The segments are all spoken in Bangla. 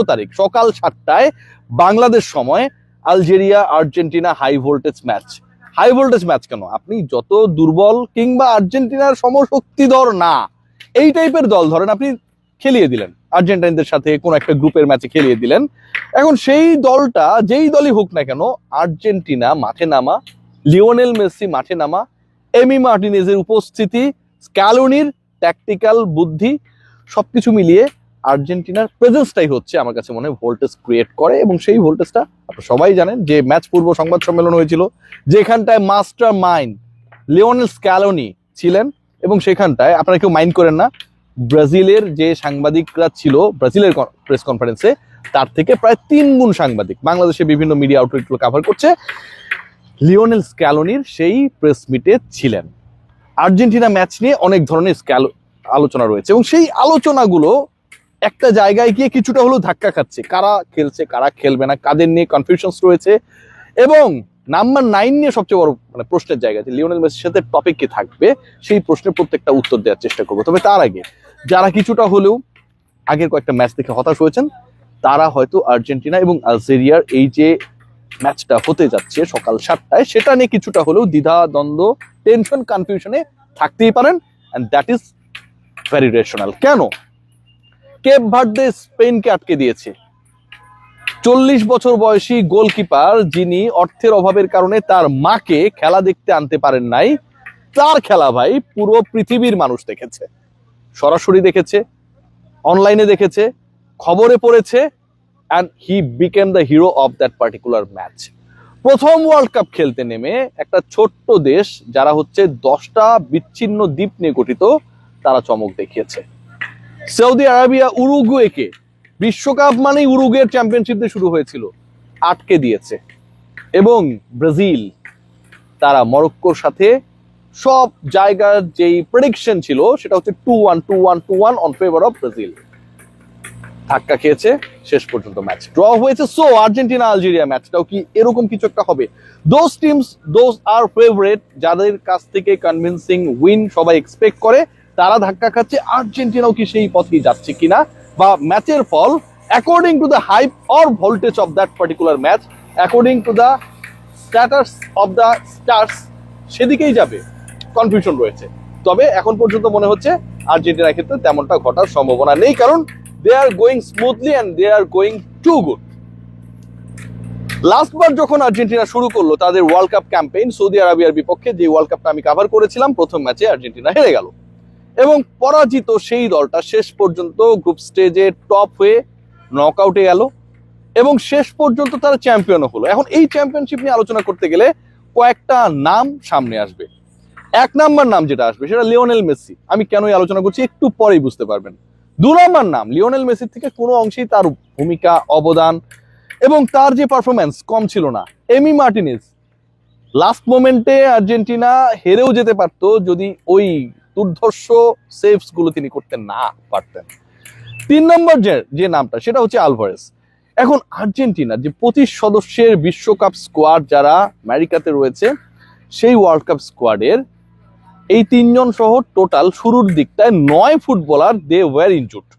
তারিখ সকাল 7টায় বাংলাদেশ সময় Algeria Argentina high voltage match. High voltage match কেন, আপনি যত দুর্বল কিংবা আর্জেন্টিনার সমশক্তিধর না এই টাইপের দল ধরেন আপনি খেলিয়ে দিলেন, আর্জেন্টাইনদের সাথে কোন একটা গ্রুপের ম্যাচে খেলিয়ে দিলেন, এখন সেই দলটা যেই দলই হোক না কেন, আর্জেন্টিনা মাঠে নামা, লিওনেল মেসি মাঠে নামা, এমি মার্টিনেজের উপস্থিতি, স্ক্যালোনির ট্যাকটিক্যাল বুদ্ধি, সবকিছু মিলিয়ে আর্জেন্টিনার প্রেজেন্সটাই হচ্ছে আমার কাছে মনে হয় ভোল্টেজ ক্রিয়েট করে। এবং সেই ভোল্টেজটা আপনারা সবাই জানেন যে ম্যাচ পূর্ব সংবাদ সম্মেলন হয়েছিল, যেখানটায় মাস্টার মাইন্ড লিওনেল স্ক্যালোনি ছিলেন, এবং সেখানটায় আপনারা কেউ মাইন্ড করেন না, ব্রাজিলের যে সাংবাদিকরা ছিল ব্রাজিলের প্রেস কনফারেন্সে, তার থেকে প্রায় 3 গুণ সাংবাদিক বাংলাদেশে বিভিন্ন মিডিয়া আউটলেটগুলো কভার করছে, লিওনেল স্ক্যালোনির সেই প্রেস মিটে ছিলেন। আর্জেন্টিনা ম্যাচ নিয়ে অনেক ধরনের আলোচনা রয়েছে, এবং সেই আলোচনাগুলো একটা জায়গায় গিয়ে কিছুটা হলেও ধাক্কা খাচ্ছে, কারা খেলছে কারা খেলবে না, কাদের নিয়ে কনফিউশনস রয়েছে, এবং নাম্বার 9 নিয়ে সবচেয়ে বড় প্রশ্নের জায়গা আছে লিওনেল মেসির সাথে টপিক কি থাকবে, সেই প্রশ্নের প্রত্যেকটা উত্তর দেওয়ার চেষ্টা করবো। তবে তার আগে যারা কিছুটা হলেও আগের কয়েকটা ম্যাচ দেখে হতাশ হয়েছেন, তারা হয়তো আর্জেন্টিনা এবং আলজেরিয়ার এই যে ম্যাচটা হতে যাচ্ছে সকাল 7টায়, সেটা নিয়ে কিছুটা হলেও দ্বিধা দ্বন্দ্ব, টেনশন, কনফিউশনে থাকতেই পারেন, and that is very rational. কেন? কেপ ভার্দে স্পেনকে আটকে দিয়েছে। 40 বছর বয়সী গোলকিপার, যিনি অর্থের অভাবের কারণে তার মাকে খেলা দেখতে আনতে পারেন নাই, তার খেলা ভাই পুরো পৃথিবীর মানুষ দেখেছে, সরাসরি দেখেছে, অনলাইনে দেখেছে, খবরে পড়েছে, and he became the hero of that particular match. প্রথম ওয়ার্ল্ড কাপ খেলতে নেমে একটা ছোট্ট দেশ, যারা হচ্ছে 10টা বিচ্ছিন্ন দ্বীপ নিয়ে গঠিত, তারা চমক দেখিয়েছে। সৌদি আরবিয়া উরুগুয়েকে, বিশ্বকাপ মানেই উরুগুয়ের চ্যাম্পিয়নশিপ দিয়ে শুরু হয়েছিল, আটকে দিয়েছে। এবং ব্রাজিল, তারা মরক্কোর সাথে সব জায়গার যেই প্রেডিকশন ছিল সেটা হচ্ছে 2-1 অন ফেভার অফ ব্রাজিল, ধাক্কা খেয়েছে, শেষ পর্যন্ত ম্যাচ ড্র হয়েছে। সো আর্জেন্টিনা আলজেরিয়া ম্যাচটাও কি এরকম কিছু একটা হবে? Those teams, those are favourite, যাদের কাছ থেকে কনভিনসিং উইন সবাই এক্সপেক্ট করে, তারা ধাক্কা খাচ্ছে। আর্জেন্টিনাও কি সেই পথেই যাচ্ছে কিনা, বা ম্যাচের ফল according to the hype or voltage of that particular match, according to the status of the stars, সেদিকেই যাবে, কনফিউশন রয়েছে। তবে এখন পর্যন্ত মনে হচ্ছে আর্জেন্টিনার ক্ষেত্রে তেমনটা ঘটার সম্ভাবনা নেই, কারণ they are going smoothly and they are going too good. লাস্টবার যখন আর্জেন্টিনা শুরু করলো তাদের ওয়ার্ল্ড কাপ ক্যাম্পেইন সৌদি আরবিয়ার বিপক্ষে, যে ওয়ার্ল্ড কাপটা আমি কভার করেছিলাম, প্রথম ম্যাচে আর্জেন্টিনা হেরে গেল, এবং পরাজিত সেই দলটা শেষ পর্যন্ত গ্রুপ স্টেজে টপ হয়ে নকআউটে গেল, এবং শেষ পর্যন্ত তারা চ্যাম্পিয়নও হলো। এখন এই চ্যাম্পিয়নশিপ নিয়ে আলোচনা করতে গেলে কয়েকটা নাম সামনে আসবে। 1 নাম্বার নাম যেটা আসবে সেটা লিওনেল মেসি। আমি কেন এই আলোচনা করছি একটু পরেই বুঝতে পারবেন। 2 নাম্বার নাম, লিওনেল মেসির থেকে কোনো অংশেই তার ভূমিকা, অবদান এবং তার যে পারফরমেন্স কম ছিল না, এমি মার্টিনেজ। লাস্ট মোমেন্টে আর্জেন্টিনা হেরেও যেতে পারতো যদি ওই দুর্ধর্ষ সেভস গুলো তিনি করতে না পারতেন। 3 নম্বর যে নামটা সেটা হচ্ছে আলভারেজ। এখন আর্জেন্টিনার যে 25 সদস্যের বিশ্বকাপ স্কোয়াড যারা আমেরিকাতে রয়েছে, সেই ওয়ার্ল্ড কাপ স্কোয়াডের এই 3 জন সহ টোটাল শুরুর দিকটায় 9 ফুটবলার দে ওয়ার ইনজুর্ড,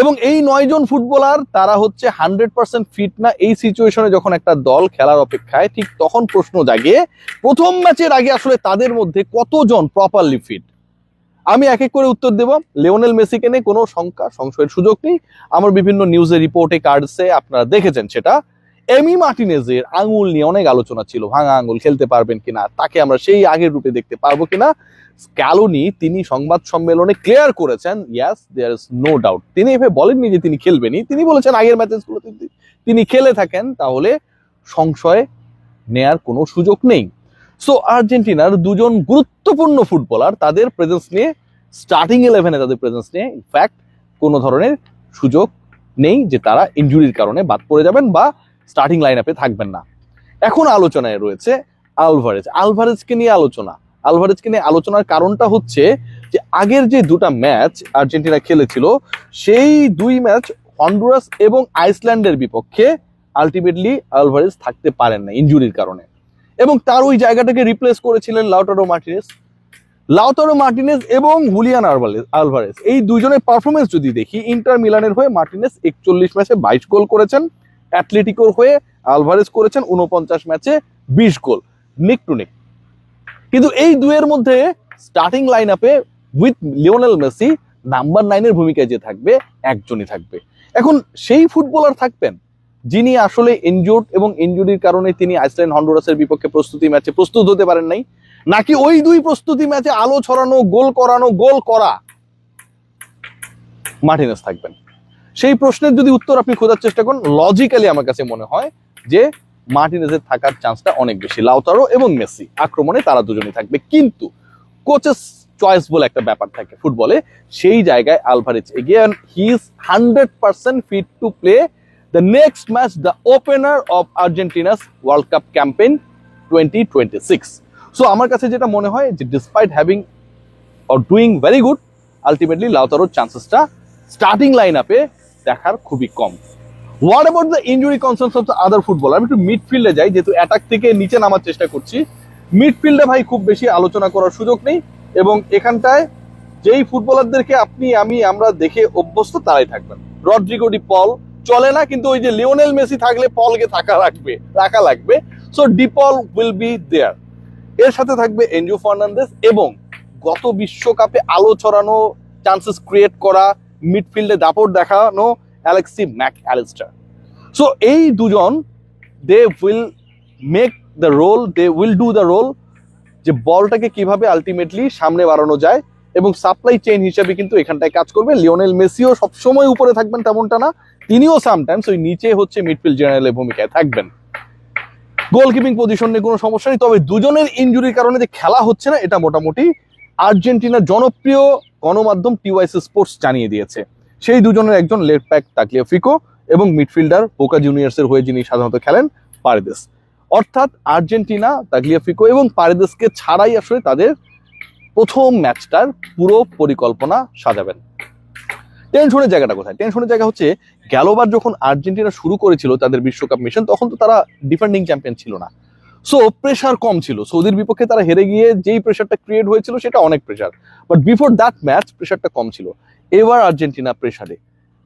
এবং এই 9 জন ফুটবলার তারা হচ্ছে 100% ফিট না। এই সিচুয়েশনে যখন একটা দল খেলার অপেক্ষায়, ঠিক তখন প্রশ্ন জাগে প্রথম ম্যাচের আগে আসলে তাদের মধ্যে কতজন প্রপারলি ফিট। আমি এক এক করে উত্তর দেব। লিওনেল মেসিকে নিয়ে কোনো সংশয়ের সুযোগ নেই, আমার বিভিন্ন নিউজে, রিপোর্টে, কার্ডসে আপনারা দেখেছেন সেটা। এমি মার্টিনেজের আঙুল নিয়ে অনেক আলোচনা ছিল, ভাঙা আঙুল, খেলতে পারবেন কিনা, তাকে আমরা সেই আগের রূপে দেখতে পারবো কিনা। স্ক্যালোনি তিনি সংবাদ সম্মেলনে ক্লিয়ার করেছেন, yes there is no doubt. তিনি এভাবে বলেননি যে তিনি খেলবেনই, তিনি বলেছেন আগের ম্যাচেসগুলোতে তিনি খেলে থাকেন তাহলে সংশয় নেয়ার কোনো সুযোগ নেই। সো আর্জেন্টিনার 2 জন গুরুত্বপূর্ণ ফুটবলার, তাদের প্রেজেন্স নিয়ে, স্টার্টিং 11-এ তাদের প্রেজেন্স নিয়ে ইনফ্যাক্ট কোনো ধরনের সুযোগ নেই যে তারা ইনজুরির কারণে বাদ পড়ে যাবেন বা স্টার্টিং লাইন আপে থাকবেন না। এখন আলোচনায় রয়েছে আলভারেজকে নিয়ে আলোচনা। আলভারেজকে নিয়ে আলোচনার কারণটা হচ্ছে যে আগের যে 2টা ম্যাচ আর্জেন্টিনা খেলেছিল, সেই 2 ম্যাচ হন্ডুরাস এবং আইসল্যান্ডের বিপক্ষে আলটিমেটলি আলভারেজ থাকতে পারেন না ইনজুরির কারণে, এবং তার ওই জায়গাটাকে রিপ্লেস করেছিলেন লাউটারো মার্টিনেজ। লাউতারো মার্টিনেজ এবং হুলিয়ান আলভারেজ এই দুজনের পারফরমেন্স যদি দেখি, ইন্টার মিলানের হয়ে মার্টিনেজ 41 ম্যাচে 22 গোল করেছেন, অ্যাটলেটিকোর হয়ে আলভারেজ করেছেন 49 ম্যাচে 20 গোল, নিক টু নিক। কিন্তু এই দুয়ের মধ্যে স্টার্টিং লাইন আপে উইথ লিওনেল মেসি নাম্বার 9 এর ভূমিকায় যে থাকবে একজনই থাকবে। এখন সেই ফুটবলার থাকবেন যিনি আসলে ইনজুর্ড এবং ইনজুরির কারণে তিনি আইসল্যান্ড হন্ডুরাসের বিপক্ষে প্রস্তুতি ম্যাচে প্রস্তুত হতে পারেন নাই, নাকি ওই দুই প্রস্তুতি ম্যাচে আলো ছড়ানো, গোল করানো, গোল করা মার্টিনেজ থাকবেন? সেই প্রশ্নের যদি উত্তর আপনি খোঁজার চেষ্টা করেন, লজিক্যালি আমার কাছে মনে হয় যে মার্টিনেজের থাকার চান্সটা অনেক বেশি। লাউতারো এবং মেসি আক্রমণে তারা দুজনেই থাকবে, কিন্তু কোচেস চয়েস বলে একটা ব্যাপার থাকে ফুটবলে, সেই জায়গায় Alvarez again he is 100% fit to play the next match, the opener of Argentina's world cup campaign 2026। So আমার কাছে যেটা মনে হয় যে despite having or doing very good, ultimately লাউতারোর চান্সেসটা স্টার্টিং লাইন আপে দেখার খুবই কম। What about the injury concerns of the other footballer? আমি একটু মিডফিল্ডে যাই, যেহেতু অ্যাটাক থেকে নিচে নামার চেষ্টা করছি। মিডফিল্ডে ভাই খুব বেশি আলোচনা করার সুযোগ নেই, এবং এখানটায় যেই ফুটবলারদেরকে আমরা দেখে অভ্যস্ত তারাই থাকবেন। রড্রিগো ডি পল চলে না, কিন্তু ওই যে লিওনেল মেসি থাকলে পলকে রাখা লাগবে। So De Paul will be there. এর সাথে থাকবে এনজো ফার্নান্দেজ, এবং গত বিশ্বকাপে আলো ছড়ানো, চান্সেস ক্রিয়েট করা, মিডফিল্ডে দাপট দেখানো অ্যালেক্সি ম্যাক অ্যালিস্টার। সো এই দুজন they will make the role, they will do the role, যে বলটাকে কিভাবে আলটিমেটলি সামনে বাড়ানো যায়, এবং সাপ্লাই চেইন হিসেবে কিন্তু এখানটায় কাজ করবে। লিওনেল মেসিও সবসময় উপরে থাকবেন তেমনটা না, তিনিও সামটাইমস ওই নিচে হচ্ছে মিডফিল্ড জেনারেলের ভূমিকায় থাকবেন। গোলকিপিং পজিশন নিয়ে কোনো সমস্যা নেই, তবে দুজনের ইনজুরির কারণে যে খেলা হচ্ছে না, এটা মোটামুটি আর্জেন্টিনার জনপ্রিয় গণমাধ্যম টিওয়াইসি স্পোর্টস জানিয়ে দিয়েছে। সেই দুজনের একজন লেফট ব্যাক তাগলিয়াফিকো, এবং মিডফিল্ডার বোকা জুনিয়র্সের হয়ে যিনি সাধারণত খেলেন পারেদেস। অর্থাৎ আর্জেন্টিনা তাগলিয়াফিকো এবং পারেদেসকে ছাড়াই আসলে তাদের প্রথম ম্যাচটার পুরো পরিকল্পনা সাজাবেন। টেনশনের জায়গাটা কোথায়? টেনশনের জায়গা হচ্ছে গেলবার যখন আর্জেন্টিনা শুরু করেছিল তাদের বিশ্বকাপ মিশন, তখন তো তারা ডিফেন্ডিং চ্যাম্পিয়ন ছিল না, সো প্রেশার কম ছিল। সৌদির বিপক্ষে তারা হেরে গিয়ে যেই প্রেশারটা ক্রিয়েট হয়েছিল সেটা অনেক pressure, but before that match প্রেশারটা কম ছিল। এবার আর্জেন্টিনা প্রেশারে।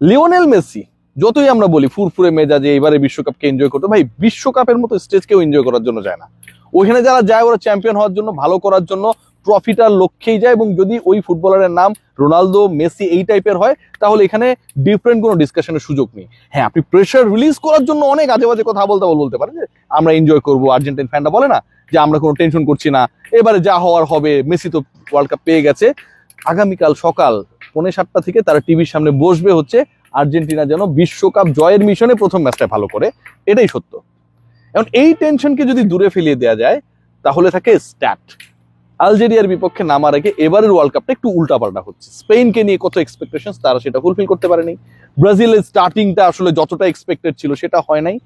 লিওনেল মেসি যতই আমরা বলি ফুরফুরে মেজাজে এবারে বিশ্বকাপকে এনজয় করতে, ভাই বিশ্বকাপের মতো স্টেজকেও এনজয় করার জন্য যায় না। ওইখানে যারা যায় ওরা চ্যাম্পিয়ন হওয়ার জন্য, ভালো করার জন্য, ট্রফিটার লক্ষ্যেই যায়। এবং যদি ওই ফুটবলারের নাম রোনালদো, মেসি এই টাইপের হয়, তাহলে এখানে ডিফারেন্ট কোনো ডিসকাশনের সুযোগ নেই। হ্যাঁ, আপনি প্রেশার রিলিজ করার জন্য অনেক আজে বাজে কথা বলতে পারেন, যে আমরা এনজয় করবো। আর্জেন্টিন ফ্যানরা বলে না যে আমরা কোনো টেনশন করছি না, এবারে যা হওয়ার হবে, মেসি তো ওয়ার্ল্ড কাপ পেয়ে গেছে। আগামীকাল সকাল 7:45 থেকে তারা টিভির সামনে বসবে হচ্ছে আর্জেন্টিনা যেন বিশ্বকাপ জয়ের মিশনে প্রথম ম্যাচটা ভালো করে, এটাই সত্য। এখন এই টেনশনকে যদি দূরে ফেলিয়ে দেওয়া যায়, তাহলে থাকে স্ট্যাট। আলজেরিয়ার বিপক্ষে নামার আগে এবারের ওয়ার্ল্ড কাপটা একটু উল্টাপাল্টা হচ্ছে। স্পেনকে নিয়ে কত এক্সপেকটেশন, তারা সেটা ফুলফিল করতে পারেনি। ব্রাজিলের স্টার্টিংটা আসলে যতটা এক্সপেক্টেড ছিল সেটা হয় নাই।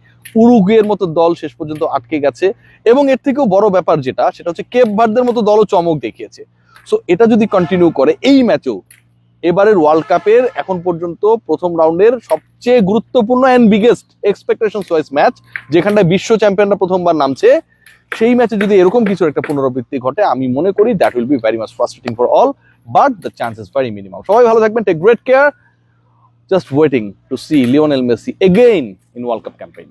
উরুগুয়ের মতো দল শেষ পর্যন্ত আটকে গেছে, এবং এর থেকেও বড় ব্যাপার সেটা হচ্ছে কেপ ভার্দের মতো দলও চমক দেখিয়েছে। সো এটা যদি কন্টিনিউ করে, এই ম্যাচেও এবারের ওয়ার্ল্ড কাপের এখন পর্যন্ত প্রথম রাউন্ডের সবচেয়ে গুরুত্বপূর্ণ and biggest expectation choice match, যেখানটায় বিশ্ব চ্যাম্পিয়নরা প্রথমবার নামছে, সেই ম্যাচে যদি এরকম কিছু একটা পুনরাবৃত্তি ঘটে, আমি মনে করি that will be very much frustrating for all, but the chance is very minimum. সবাই ভালো থাকবেন, take great care, just waiting to see Lionel Messi again in World cup campaign.